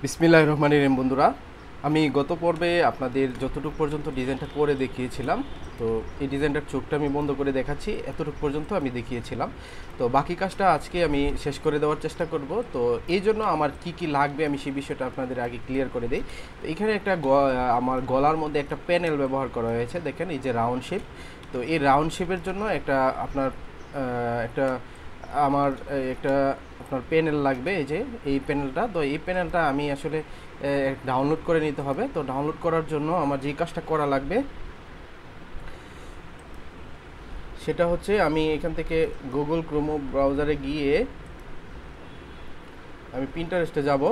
বিসমিল্লাহির রহমানির রহিম বন্ধুরা, আমি গত পর্বে আপনাদের যতটুকু পর্যন্ত ডিজাইনটা করে দেখিয়েছিলাম, তো এই ডিজাইনটার চোখটা আমি বন্ধ করে দেখাচ্ছি। এতটুকু পর্যন্ত আমি দেখিয়েছিলাম, তো বাকি কাজটা আজকে আমি শেষ করে দেওয়ার চেষ্টা করব। তো এই জন্য আমার কি কি লাগবে আমি সেই বিষয়টা আপনাদের আগে ক্লিয়ার করে দিই। তো এখানে একটা আমার গলার মধ্যে একটা প্যানেল ব্যবহার করা হয়েছে, দেখেন এই যে রাউন্ড শেপ। তো এই রাউন্ড শেপের জন্য একটা আপনার একটা আমার একটা আপনার প্যানেল লাগবে, এই যে এই প্যানেলটা। তো এই প্যানেলটা আমি আসলে ডাউনলোড করে নিতে হবে। তো ডাউনলোড করার জন্য আমার যে কাজটা করা লাগবে সেটা হচ্ছে, আমি এখান থেকে গুগল ক্রোম ব্রাউজারে গিয়ে আমি পিন্টারেস্টে যাব।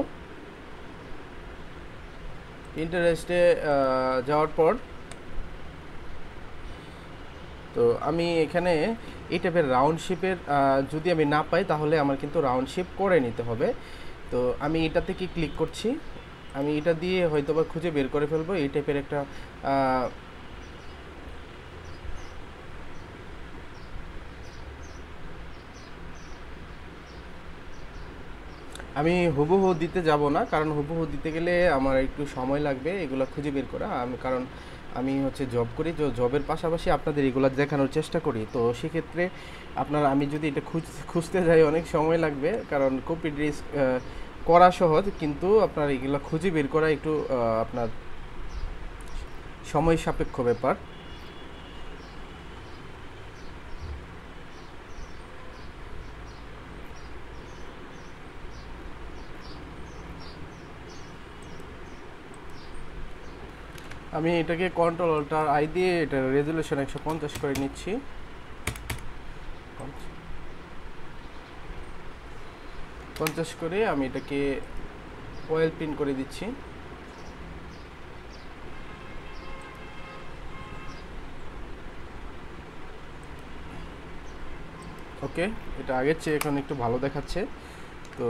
পিন্টারেস্টে যাওয়ার পর তো আমি এখানে এই টাইপের রাউন্ড শেপের যদি আমি না পাই তাহলে আমার কিন্তু রাউন্ড শেপ করে নিতে হবে। তো আমি এটা থেকে ক্লিক করছি, আমি এটা দিয়ে হয়তোবা খুঁজে বের করে ফেলবো এই টাইপের একটা আমি হুবহু দিতে যাব না, কারণ হুবহু দিতে গেলে আমার একটু সময় লাগবে এগুলো খুঁজে বের করা। কারণ আমি হচ্ছে জব করি, তো জবের পাশাপাশি আপনাদের এগুলো দেখানোর চেষ্টা করি। তো সেক্ষেত্রে আমি যদি এটা খুঁজতে যাই অনেক সময় লাগবে, কারণ কপি ড্রেস করা সহজ, কিন্তু আপনার এগুলো খুঁজে বের করা একটু আপনার সময় সাপেক্ষ ব্যাপার। আমি এটাকে কন্ট্রোল অল্টার আই দিয়ে এটা রেজুলেশন 150 করে নিচ্ছি। 50 করে আমি এটাকে অয়েল প্রিন্ট করে দিচ্ছি। ওকে, এটা আগের চেয়ে এখন একটু ভালো দেখাচ্ছে। তো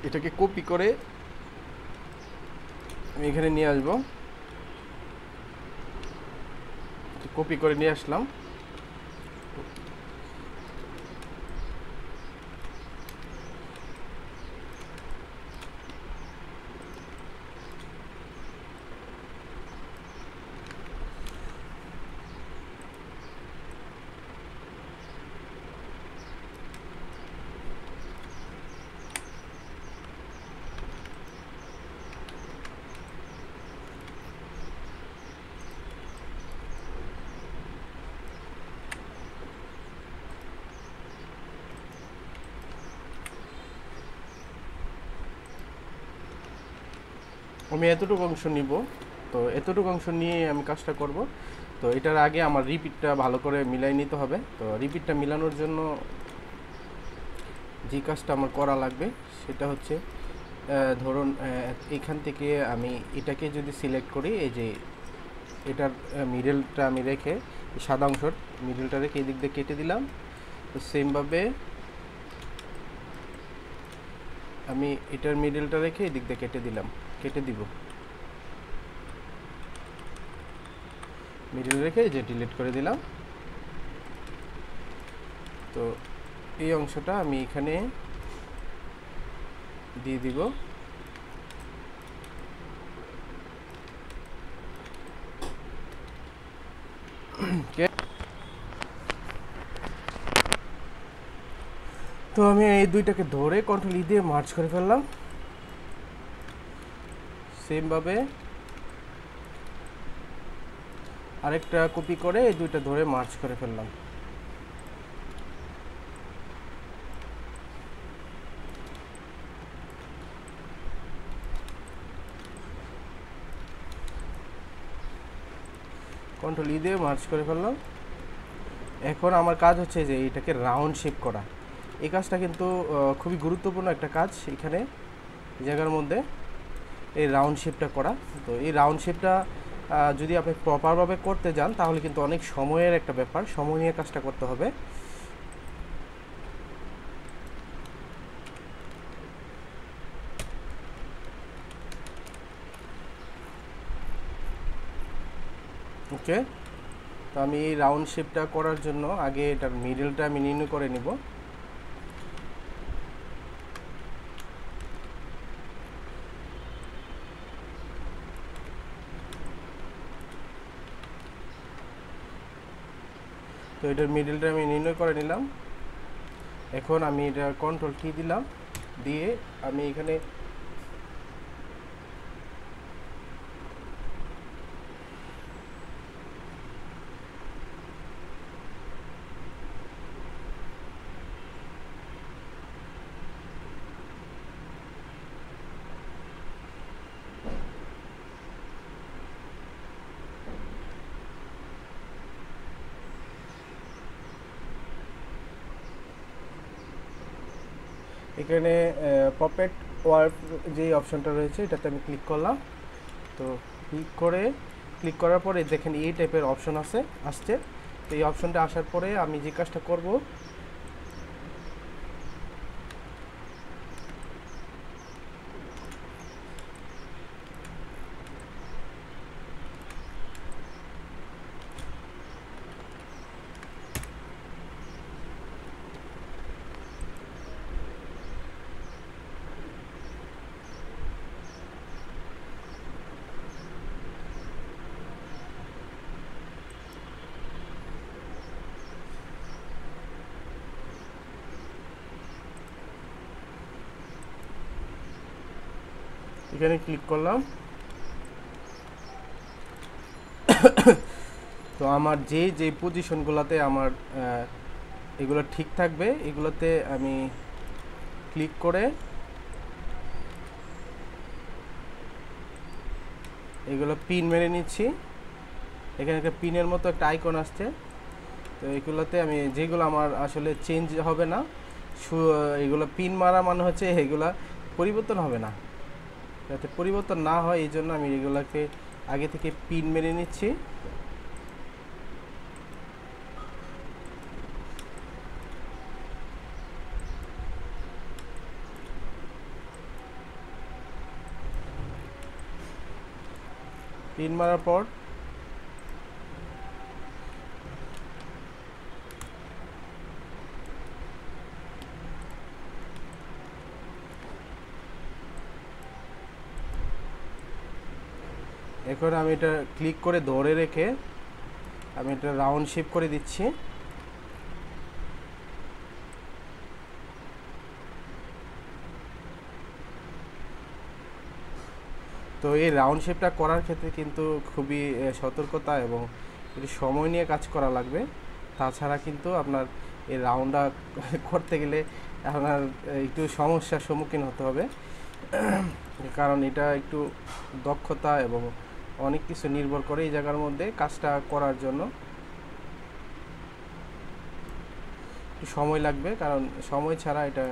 এটাকে কপি করে আমি এখানে নিয়ে আসবো। কপি করে নিয়ে আসলাম। আমি এতটুকু অংশ নিব, তো এতটুকু অংশ নিয়ে আমি কাজটা করব। তো এটার আগে আমার রিপিটটা ভালো করে মিলাই নিতে হবে। তো রিপিটটা মিলানোর জন্য যে কাজটা আমার করা লাগবে সেটা হচ্ছে, ধরুন এখান থেকে আমি এটাকে যদি সিলেক্ট করি, এই যে এটার মিডলটা আমি রেখে, সাদা অংশর মিডলটা রেখে এই দিক দিয়ে কেটে দিলাম। তো সেমভাবে আমি এটার মিডলটা রেখে এই দিক দিয়ে কেটে দিব। মিডল রেখে যে ডিলিট করে দিলাম। তো এই অংশটা আমি এখানে দিয়ে দিব। তো আমি এই দুইটাকে ধরে কন্ট্রোল ই দিয়ে মার্জ করে ফেললাম। সেমভাবে আরেকটা কপি করে এই দুইটা ধরে মার্জ করে ফেললাম। কন্ট্রোল ই দিয়ে মার্জ করে ফেললাম। এখন আমার কাজ হচ্ছে যে এটাকে রাউন্ড শেপ করা। এই কাজটা কিন্তু খুবই গুরুত্বপূর্ণ একটা কাজ এখানে জায়গার মধ্যে, এই রাউন্ড শেপটা করা। তো এই রাউন্ড শেপটা যদি আপনি প্রপারভাবে করতে যান তাহলে কিন্তু অনেক সময়ের একটা ব্যাপার, সময় নিয়ে কাজটা করতে হবে। ওকে, তো আমি এই রাউন্ড শেপটা করার জন্য আগে এটার মিডলটা আমি নির্ণয় করে নিব। এটার মিডলটা আমি নির্ণয় করে নিলাম। এখন আমি এটা কন্ট্রোল টি দিলাম, দিয়ে আমি এখানে এখানে পপেট ওয়ার্প যে অপশনটা রয়েছে এটাতে আমি ক্লিক করলাম। তো ক্লিক করার পরে দেখেন এই টাইপের অপশন আসছে। তো এই অপশনটা আসার পরে আমি যে কাজটা করব, এখানে ক্লিক করলাম। তো আমার যে পজিশনগুলোতে আমার এগুলো ঠিক থাকবে, এগুলোতে আমি ক্লিক করে এগুলো পিন মেরে নিচ্ছি। এখানে একটা পিনের মতো একটা আইকন আসছে। তো এগুলোতে আমি যেগুলো আমার আসলে চেঞ্জ হবে না, এগুলো পিন মারা মানে হচ্ছে এগুলা পরিবর্তন হবে না। যাতে পরিবর্তন না হয় এই জন্য আমি এগুলোকে আগে থেকে পিন মেরে নিচ্ছি। পিন মারার পর এখন আমি এটা ক্লিক করে ধরে রেখে আমি এটা রাউন্ড শেপ করে দিচ্ছি। তো এই রাউন্ড শেপটা করার ক্ষেত্রে কিন্তু খুবই সতর্কতা এবং একটু সময় নিয়ে কাজ করা লাগবে। তাছাড়া কিন্তু আপনার এই রাউন্ডটা করতে গেলে আপনার একটু সমস্যার সম্মুখীন হতে হবে, কারণ এটা একটু দক্ষতা এবং অনেক কিছু নির্ভর করে এই জায়গার মধ্যে কাজটা করার জন্য একটু সময় লাগবে, কারণ সময় ছাড়া এটা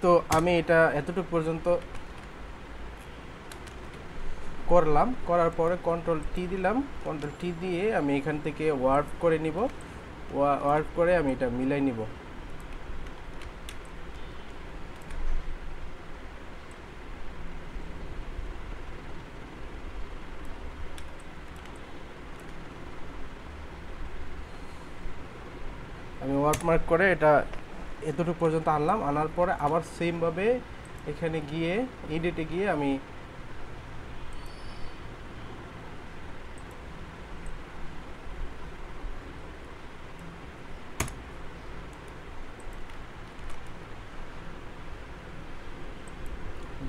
তো আমি এটা এতটুকু পর্যন্ত করলাম। করার পরে কন্ট্রোল টি দিলাম। কন্ট্রোল টি দিয়ে আমি এখান থেকে ওয়ার্প করে নিব। ওয়ার্প করে আমি এটা মিলাই নিব। আমি ওয়ার্প মার্ক করে এটা এতটুকু পর্যন্ত আনলাম। আনার পরে আবার সেমভাবে এখানে গিয়ে এডিটে গিয়ে আমি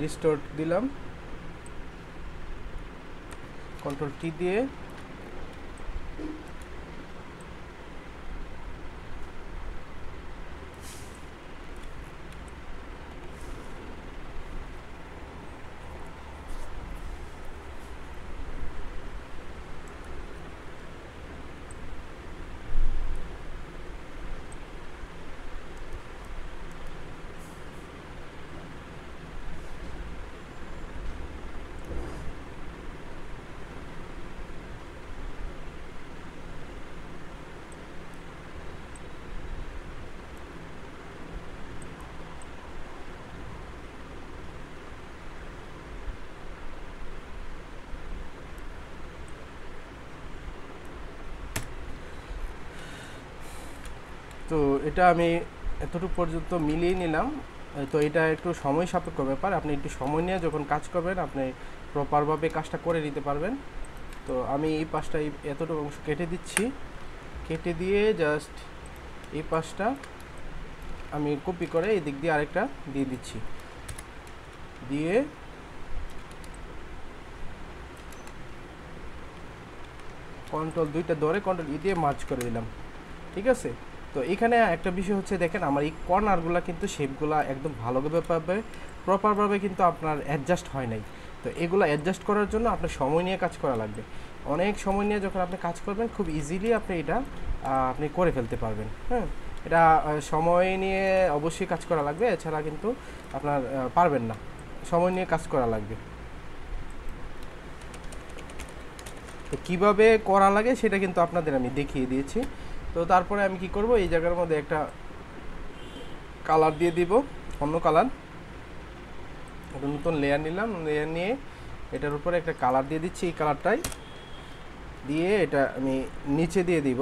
ডিস্টোর্ট দিলাম। কন্ট্রোল টি দিয়ে তো এটা আমি এতটুকু পর্যন্ত মিলিয়ে নিলাম। তো এটা একটু সময় সাপেক্ষ ব্যাপার, আপনি একটু সময় নিয়ে যখন কাজ করবেন আপনি প্রপারভাবে কাজটা করে নিতে পারবেন। তো আমি এই পাশটা এতটুকু অংশ কেটে দিচ্ছি, কেটে দিয়ে জাস্ট এই পাশটা আমি কপি করে এই দিক দিয়ে আরেকটা দিয়ে দিচ্ছি, দিয়ে কন্ট্রোল দুইটা ধরে কন্ট্রোল দিয়ে মার্জ করে দিলাম। ঠিক আছে, তো এখানে একটা বিষয় হচ্ছে দেখেন আমার এই কর্নারগুলো কিন্তু শেপগুলো একদম ভালোভাবে প্রপারভাবে কিন্তু আপনার অ্যাডজাস্ট হয় নাই। তো এগুলো অ্যাডজাস্ট করার জন্য আপনার সময় নিয়ে কাজ করা লাগবে। অনেক সময় নিয়ে যখন আপনি কাজ করবেন খুব ইজিলি আপনি এটা আপনি করে ফেলতে পারবেন। হ্যাঁ, এটা সময় নিয়ে অবশ্যই কাজ করা লাগবে, এছাড়া কিন্তু আপনার পারবেন না, সময় নিয়ে কাজ করা লাগবে। তো কীভাবে করা লাগে সেটা কিন্তু আপনাদের আমি দেখিয়ে দিয়েছি। তো তারপরে আমি কি করব, এই জায়গার মধ্যে একটা কালার দিয়ে দিব, অন্য কালার, একটা নতুন লেয়ার নিলাম, লেয়ার নিয়ে এটার উপরে একটা কালার দিয়ে দিচ্ছি, এই কালারটাই দিয়ে এটা আমি নিচে দিয়ে দিব।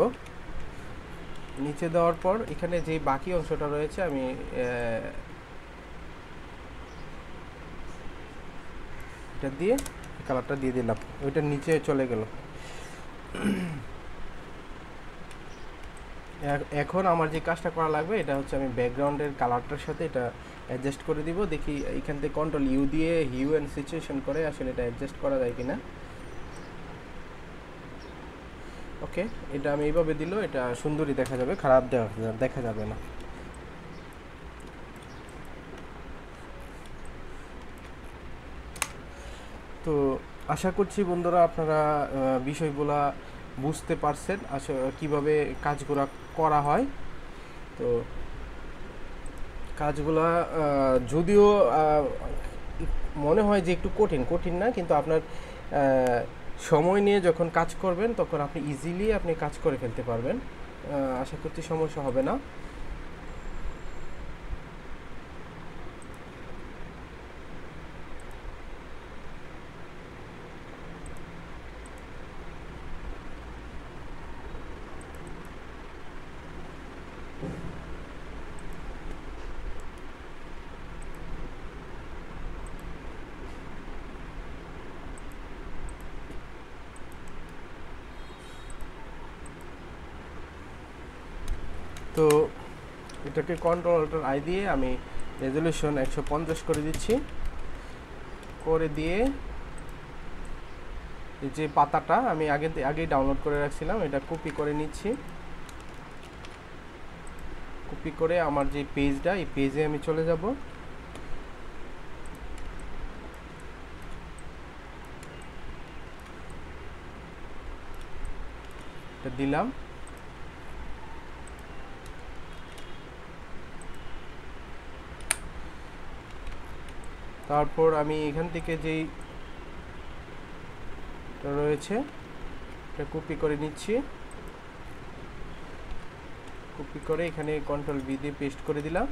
নিচে দেওয়ার পর এখানে যে বাকি অংশটা রয়েছে আমি এটা দিয়ে কালারটা দিয়ে দিলাম, ওইটা নিচে চলে গেল। এখন আমার যে কাজটা করা লাগবে এটা হচ্ছে আমি ব্যাকগ্রাউন্ডের কালারটার সাথে এটা অ্যাডজাস্ট করে দিব। দেখি এখান থেকে কন্ট্রোল ইউ দিয়ে হিউ অ্যান্ড সিচুয়েশন করে আসলে এটা অ্যাডজাস্ট করা যায় কিনা। ওকে, এটা আমি এইভাবে দিলেও এটা সুন্দরই দেখা যাবে, খারাপ দেখা যাবে না। তো আশা করছি বন্ধুরা আপনারা বিষয়গুলা বুঝতে পারছেন কীভাবে কাজগুলো করা হয়। তো কাজগুলা যদিও মনে হয় যে একটু কঠিন না, কিন্তু আপনার সময় নিয়ে যখন কাজ করবেন তখন আপনি ইজিলি আপনি কাজ করে ফেলতে পারবেন, আশা করছি সমস্যা হবে না। তো এটাকে কন্ট্রোল অল্টার আই দিয়ে আমি রেজলিউশন 150 করে দিচ্ছি, করে দিয়ে এই যে পাতাটা আমি আগেই ডাউনলোড করে রাখছিলাম এটা কপি করে নিচ্ছি। কপি করে আমার যে পেজটা, এই পেজে আমি চলে যাব। এটা দিলাম, তারপর আমি এখান থেকে যেই রয়েছে এটা কপি করে নিচ্ছি, কপি করে এখানে কন্ট্রোল ভি দিয়ে পেস্ট করে দিলাম।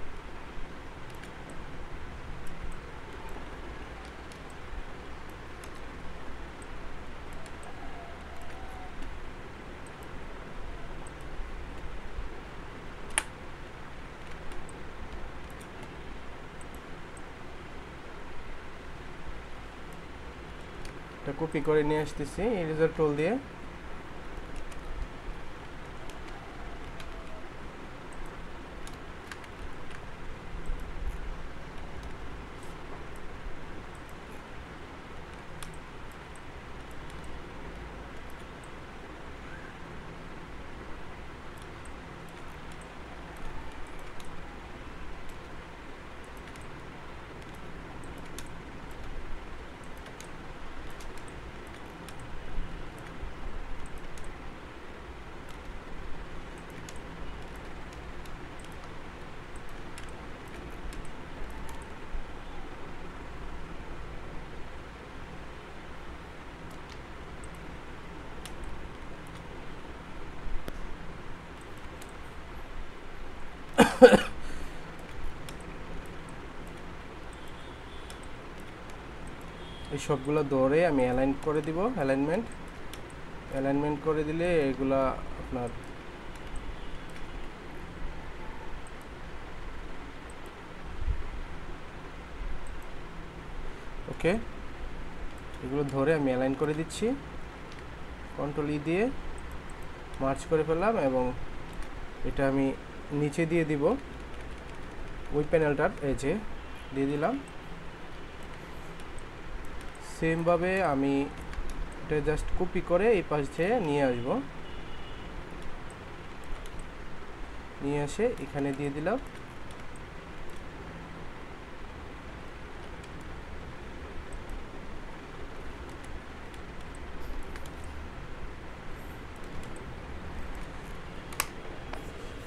এটা কপি করে নিয়ে আসতেছি ইরেজার টুল দিয়ে। এই সবগুলো ধরে আমি অ্যালাইন করে দিব, অ্যালাইনমেন্ট করে দিলে এগুলা আপনার ওকে, এগুলো ধরে আমি অ্যালাইন করে দিচ্ছি, কন্ট্রোল ই দিয়ে মার্চ করে ফেললাম এবং এটা আমি নিচে দিয়ে দিব, ওই প্যানেলটার এজে দিয়ে দিলাম। সেমভাবে আমি এটা জাস্ট কপি করে এই পাশে নিয়ে আসব, নিয়ে এসে এখানে দিয়ে দিলাম।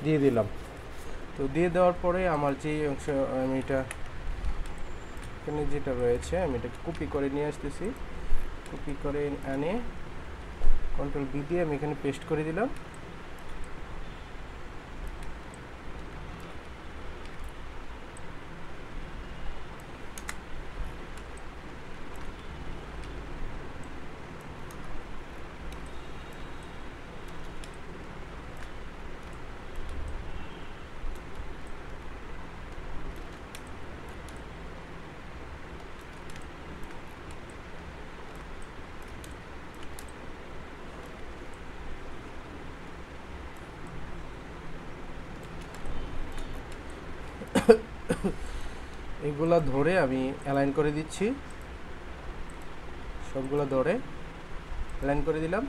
দিয়ে দিলাম। তো দিয়ে দেওয়ার পরে আমার যে অংশ আমি এটা এখানে যেটা রয়েছে আমি এটা কপি করে নিয়ে আসতেছি, কপি করে আনে কন্ট্রোল বি দিয়ে আমি এখানে পেস্ট করে দিলাম। এগুলা ধরে আমি অ্যালাইন করে দিচ্ছি, সবগুলো ধরে অ্যালাইন করে দিলাম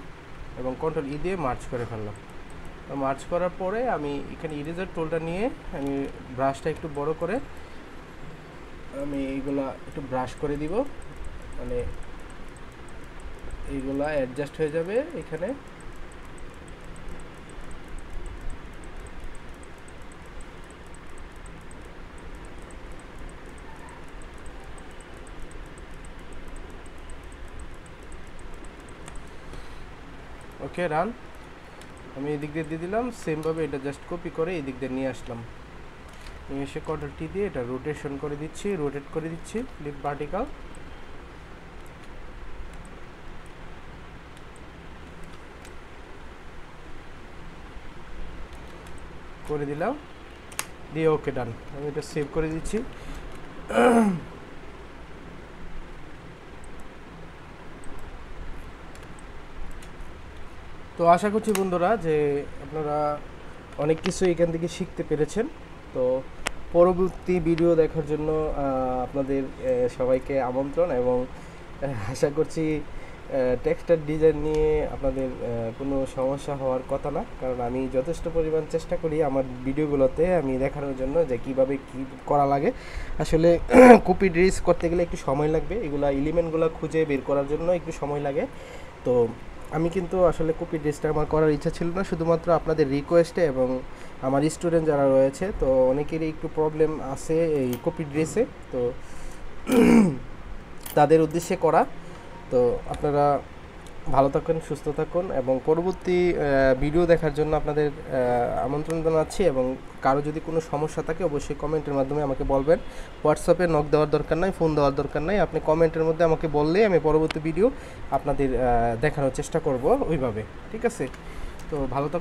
এবং কন্ট্রোল ই দিয়ে মার্চ করে ফেললাম। মার্চ করার পরে আমি এখানে ইরেজার টুলটা নিয়ে আমি ব্রাশটা একটু বড় করে আমি এইগুলা একটু ব্রাশ করে দিব, মানে এইগুলা অ্যাডজাস্ট হয়ে যাবে এখানে। ওকে, রান। আমি এই দিক দিয়ে দিয়ে দিলাম, সেমভাবে এটা জাস্ট কপি করে এই দিক দিয়ে নিয়ে আসলাম, নিয়ে এসে কন্ট্রোল টি দিয়ে এটা রোটেশন করে দিচ্ছি, রোটেট করে দিচ্ছি লিফট ভার্টিক্যাল। করে দিলাম, দিয়ে ওকে, ডান। আমি এটা সেভ করে দিচ্ছি। তো আশা করছি বন্ধুরা যে আপনারা অনেক কিছু এখান থেকে শিখতে পেরেছেন। তো পরবর্তী ভিডিও দেখার জন্য আপনাদের সবাইকে আমন্ত্রণ, এবং আশা করছি টেক্সটার ডিজাইন নিয়ে আপনাদের কোনো সমস্যা হওয়ার কথা না, কারণ আমি যথেষ্ট পরিমাণ চেষ্টা করি আমার ভিডিওগুলোতে আমি দেখানোর জন্য যে কিভাবে কি করা লাগে। আসলে কপি ড্রেস করতে গেলে একটু সময় লাগবে, এগুলা এলিমেন্টগুলো খুঁজে বের করার জন্য একটু সময় লাগে। তো আমি কিন্তু আসলে কপি ড্রেসটা আমার করার ইচ্ছা ছিল না, শুধুমাত্র আপনাদের রিকোয়েস্টে এবং আমার স্টুডেন্ট যারা রয়েছে তো অনেকেরই একটু প্রবলেম আছে এই কপি ড্রেসে, তো তাদের উদ্দেশ্যে করা। তো আপনারা ভালো থাকুন, সুস্থ থাকুন, এবং পরবর্তী ভিডিও দেখার জন্য আপনাদের আমন্ত্রণ জানাচ্ছি। এবং কারো যদি কোনো সমস্যা থাকে অবশ্যই কমেন্টের মাধ্যমে আমাকে বলবেন। হোয়াটসঅ্যাপে নক দেওয়ার দরকার নাই, ফোন দেওয়ার দরকার নাই, আপনি কমেন্টের মধ্যে আমাকে বললেই আমি পরবর্তী ভিডিও আপনাদের দেখানোর চেষ্টা করব ওইভাবে। ঠিক আছে? তো ভালো থাকুন।